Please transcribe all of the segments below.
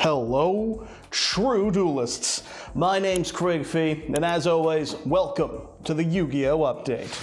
Hello, true duelists. My name's Craig Fee, and as always, welcome to the Yu-Gi-Oh! Update.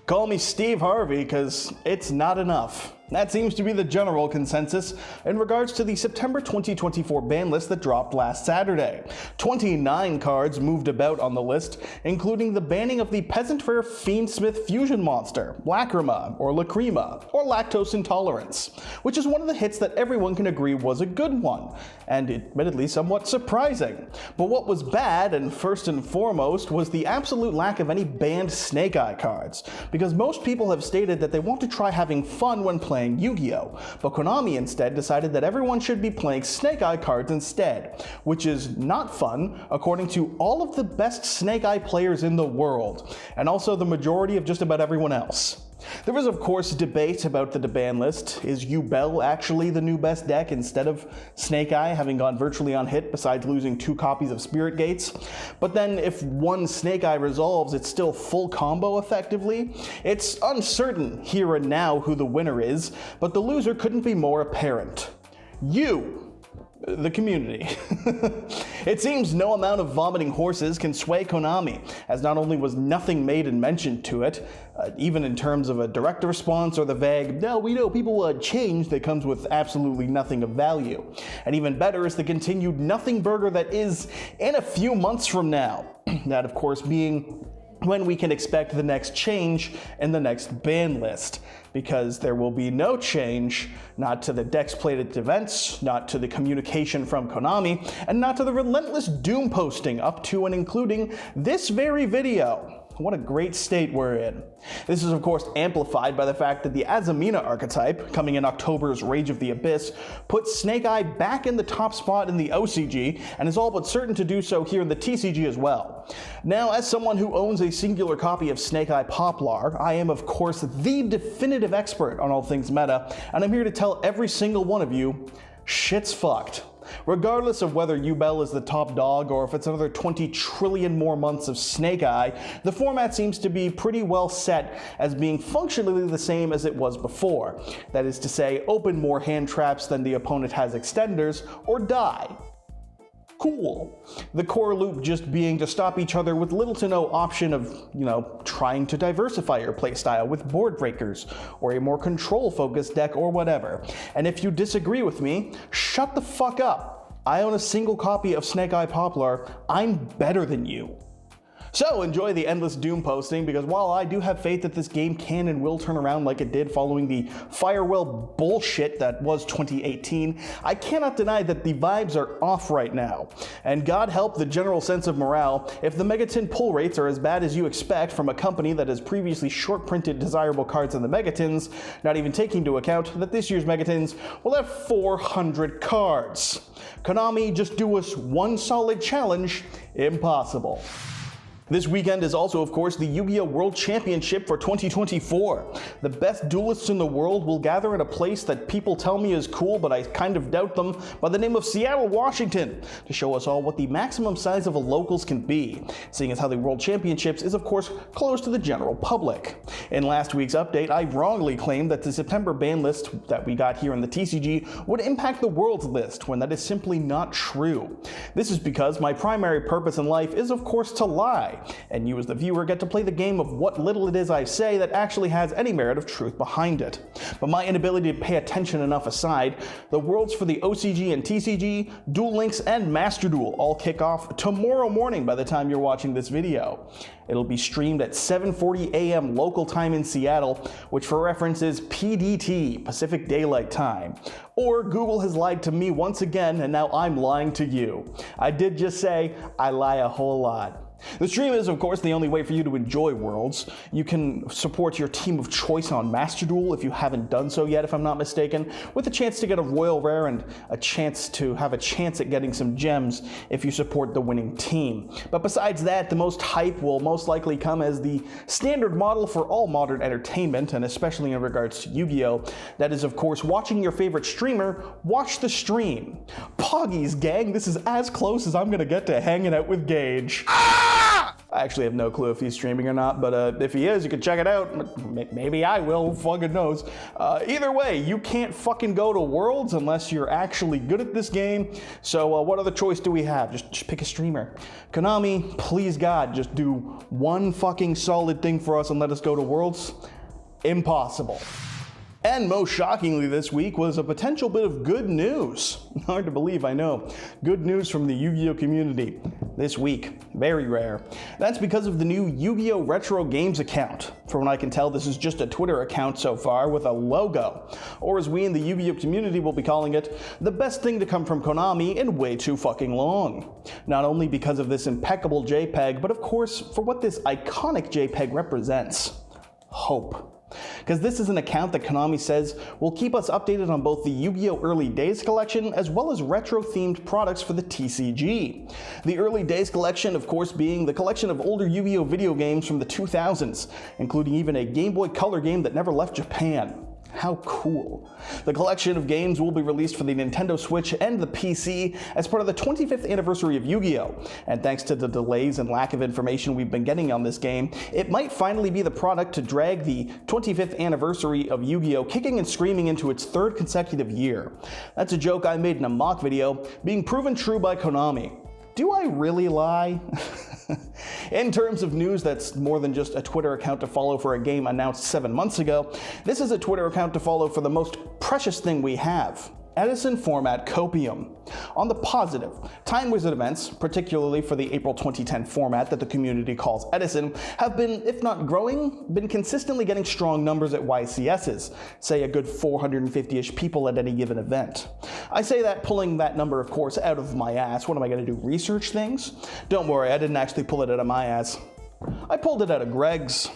Call me Steve Harvey, cause it's not enough. That seems to be the general consensus in regards to the September 2024 ban list that dropped last Saturday. 29 cards moved about on the list, including the banning of the Peasant Rare Fiendsmith Fusion Monster, Lacrima, or Lacrima, or Lactose Intolerance, which is one of the hits that everyone can agree was a good one, and admittedly somewhat surprising. But what was bad, and first and foremost, was the absolute lack of any banned Snake Eye cards, because most people have stated that they want to try having fun when playing Yu-Gi-Oh! But Konami instead decided that everyone should be playing Snake Eye cards instead, which is not fun according to all of the best Snake Eye players in the world, and also the majority of just about everyone else. There was of course debate about the ban list. Is Yubel actually the new best deck instead of Snake Eye, having gone virtually unhit besides losing 2 copies of Spirit Gates? But then if one Snake Eye resolves, it's still full combo effectively? It's uncertain here and now who the winner is, but the loser couldn't be more apparent. You, the community. It seems no amount of vomiting horses can sway Konami, as not only was nothing made and mentioned to it, even in terms of a direct response or the vague, no, we know people will change, that comes with absolutely nothing of value. And even better is the continued nothing burger that is in a few months from now. That of course being when we can expect the next change in the next ban list, because there will be no change, not to the Dex Plated events, not to the communication from Konami, and not to the relentless doom posting up to and including this very video. What a great state we're in. This is of course amplified by the fact that the Azamina archetype, coming in October's Rage of the Abyss, puts Snake Eye back in the top spot in the OCG, and is all but certain to do so here in the TCG as well. Now, as someone who owns a singular copy of Snake Eye Poplar, I am of course the definitive expert on all things meta, and I'm here to tell every single one of you, shit's fucked. Regardless of whether Yubel is the top dog or if it's another 20 trillion more months of Snake Eye, the format seems to be pretty well set as being functionally the same as it was before. That is to say, open more hand traps than the opponent has extenders, or die. Cool. The core loop just being to stop each other with little to no option of, trying to diversify your playstyle with board breakers, or a more control-focused deck or whatever. And if you disagree with me, shut the fuck up. I own a single copy of Snake Eye Poplar. I'm better than you. So enjoy the endless doom posting, because while I do have faith that this game can and will turn around like it did following the Firewell bullshit that was 2018, I cannot deny that the vibes are off right now. And God help the general sense of morale if the Megatin pull rates are as bad as you expect from a company that has previously short-printed desirable cards in the Megatins, not even taking into account that this year's Megatins will have 400 cards. Konami, just do us one solid challenge. Impossible. This weekend is also, of course, the Yu-Gi-Oh! World Championship for 2024. The best duelists in the world will gather at a place that people tell me is cool, but I kind of doubt them, by the name of Seattle, Washington, to show us all what the maximum size of a locals can be, seeing as how the World Championships is, of course, closed to the general public. In last week's update, I wrongly claimed that the September ban list that we got here in the TCG would impact the World's list, when that is simply not true. This is because my primary purpose in life is, of course, to lie. And you as the viewer get to play the game of what little it is I say that actually has any merit of truth behind it. But my inability to pay attention enough aside, the Worlds for the OCG and TCG, Duel Links, and Master Duel all kick off tomorrow morning by the time you're watching this video. It'll be streamed at 7:40 a.m. local time in Seattle, which for reference is PDT, Pacific Daylight Time. Or Google has lied to me once again, and now I'm lying to you. I did just say I lie a whole lot. The stream is, of course, the only way for you to enjoy Worlds. You can support your team of choice on Master Duel if you haven't done so yet, if I'm not mistaken, with a chance to get a Royal Rare and a chance to have a chance at getting some gems if you support the winning team. But besides that, the most hype will most likely come as the standard model for all modern entertainment, and especially in regards to Yu-Gi-Oh! That is, of course, watching your favorite streamer watch the stream. Poggies, gang, this is as close as I'm gonna get to hanging out with Gage. I actually have no clue if he's streaming or not, but if he is, you can check it out. Maybe I will, who fucking knows. Either way, you can't fucking go to Worlds unless you're actually good at this game. So what other choice do we have? Just pick a streamer. Konami, please God, just do one fucking solid thing for us and let us go to Worlds. Impossible. And most shockingly this week was a potential bit of good news. Hard to believe, I know. Good news from the Yu-Gi-Oh community this week. Very rare. That's because of the new Yu-Gi-Oh Retro Games account. From what I can tell, this is just a Twitter account so far with a logo. Or as we in the Yu-Gi-Oh community will be calling it, the best thing to come from Konami in way too fucking long. Not only because of this impeccable JPEG, but of course for what this iconic JPEG represents. Hope. Because this is an account that Konami says will keep us updated on both the Yu-Gi-Oh! Early Days collection as well as retro-themed products for the TCG. The Early Days collection, of course, being the collection of older Yu-Gi-Oh! Video games from the 2000s, including even a Game Boy Color game that never left Japan. How cool. The collection of games will be released for the Nintendo Switch and the PC as part of the 25th anniversary of Yu-Gi-Oh! And thanks to the delays and lack of information we've been getting on this game, it might finally be the product to drag the 25th anniversary of Yu-Gi-Oh! Kicking and screaming into its third consecutive year. That's a joke I made in a mock video, being proven true by Konami. Do I really lie? In terms of news that's more than just a Twitter account to follow for a game announced 7 months ago, this is a Twitter account to follow for the most precious thing we have. Edison format Hopium. On the positive, Time Wizard events, particularly for the April 2010 format that the community calls Edison, have been, if not growing, been consistently getting strong numbers at YCSs, say a good 450-ish people at any given event. I say that pulling that number, of course, out of my ass. What am I going to do, research things? Don't worry, I didn't actually pull it out of my ass. I pulled it out of Greg's.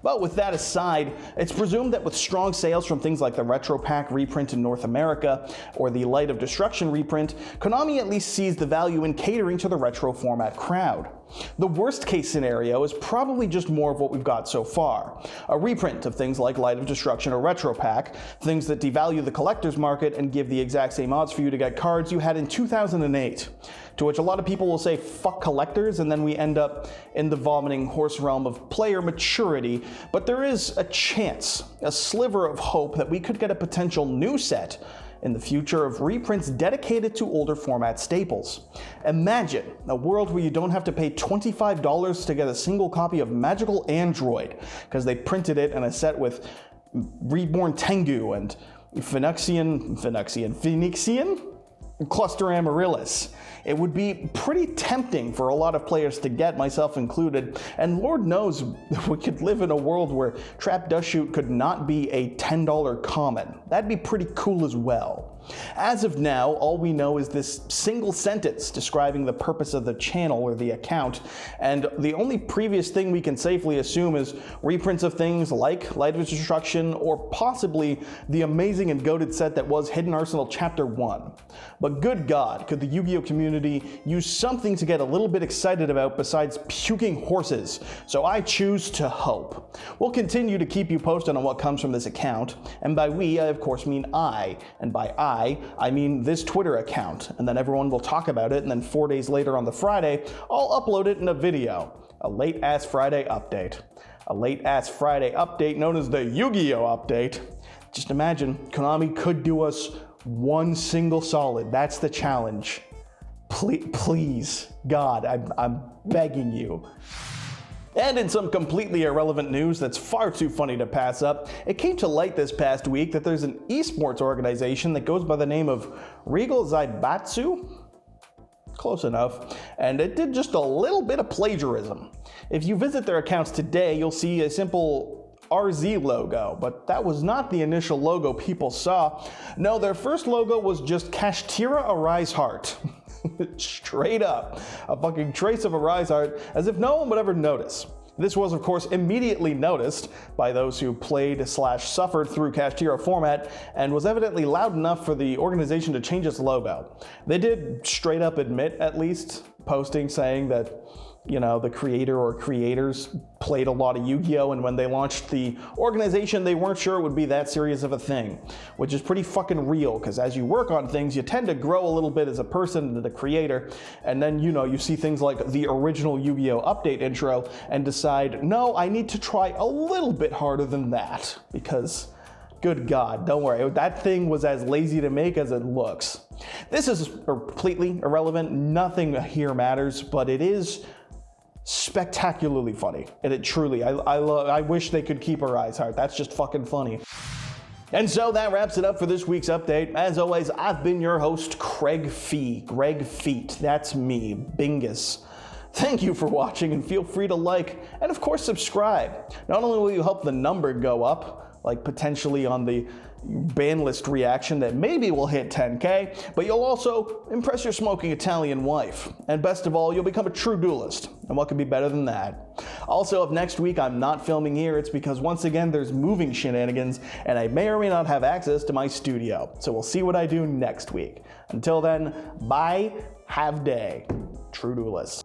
But with that aside, it's presumed that with strong sales from things like the Retro Pack reprint in North America or the Light of Destruction reprint, Konami at least sees the value in catering to the retro format crowd. The worst case scenario is probably just more of what we've got so far. A reprint of things like Light of Destruction or Retro Pack, things that devalue the collector's market and give the exact same odds for you to get cards you had in 2008. To which a lot of people will say, fuck collectors, and then we end up in the vomiting horse realm of player maturity. But there is a chance, a sliver of hope that we could get a potential new set in the future of reprints dedicated to older format staples. Imagine a world where you don't have to pay $25 to get a single copy of Magical Android, because they printed it in a set with Reborn Tengu and Phoenician Cluster Amaryllis. It would be pretty tempting for a lot of players to get, myself included, and Lord knows we could live in a world where Trap Dust Shoot could not be a $10 common. That'd be pretty cool as well. As of now, all we know is this single sentence describing the purpose of the channel or the account, and the only previous thing we can safely assume is reprints of things like Light of Destruction or possibly the amazing and goated set that was Hidden Arsenal Chapter 1. But good God, could the Yu-Gi-Oh community use something to get a little bit excited about besides puking horses? So I choose to hope. We'll continue to keep you posted on what comes from this account, and by we, I of course mean I, and by I mean this Twitter account, and then everyone will talk about it, and then 4 days later on the Friday, I'll upload it in a video. A late-ass Friday update. A late-ass Friday update known as the Yu-Gi-Oh! Update. Just imagine, Konami could do us one single solid. That's the challenge. Please, God, I'm begging you. And in some completely irrelevant news that's far too funny to pass up, it came to light this past week that there's an esports organization that goes by the name of Regal Zaibatsu? Close enough. And it did just a little bit of plagiarism. If you visit their accounts today, you'll see a simple RZ logo, but that was not the initial logo people saw. No, their first logo was just Kashtira Ariseheart. Straight up. A fucking trace of Ariseheart, as if no one would ever notice. This was, of course, immediately noticed by those who played/suffered through Kashtira format, and was evidently loud enough for the organization to change its logo. They did straight up admit, at least, posting saying that, you know, the creator or creators played a lot of Yu-Gi-Oh! And when they launched the organization, they weren't sure it would be that serious of a thing, which is pretty fucking real, because as you work on things, you tend to grow a little bit as a person and a creator, and then, you know, you see things like the original Yu-Gi-Oh! Update intro and decide, no, I need to try a little bit harder than that, because good God, don't worry, that thing was as lazy to make as it looks. This is completely irrelevant, nothing here matters, but it is spectacularly funny, and it truly, I wish they could keep Ariseheart. That's just fucking funny. And so that wraps it up for this week's update. As always, I've been your host, Greg Feet. That's me, Bingus. Thank you for watching, and feel free to like and of course subscribe. Not only will you help the number go up, like potentially on the ban list reaction that maybe will hit 10K, but you'll also impress your smoking Italian wife. And best of all, you'll become a true duelist. And what could be better than that? Also, if next week I'm not filming here, it's because once again there's moving shenanigans and I may or may not have access to my studio. So we'll see what I do next week. Until then, bye, have day. True duelists.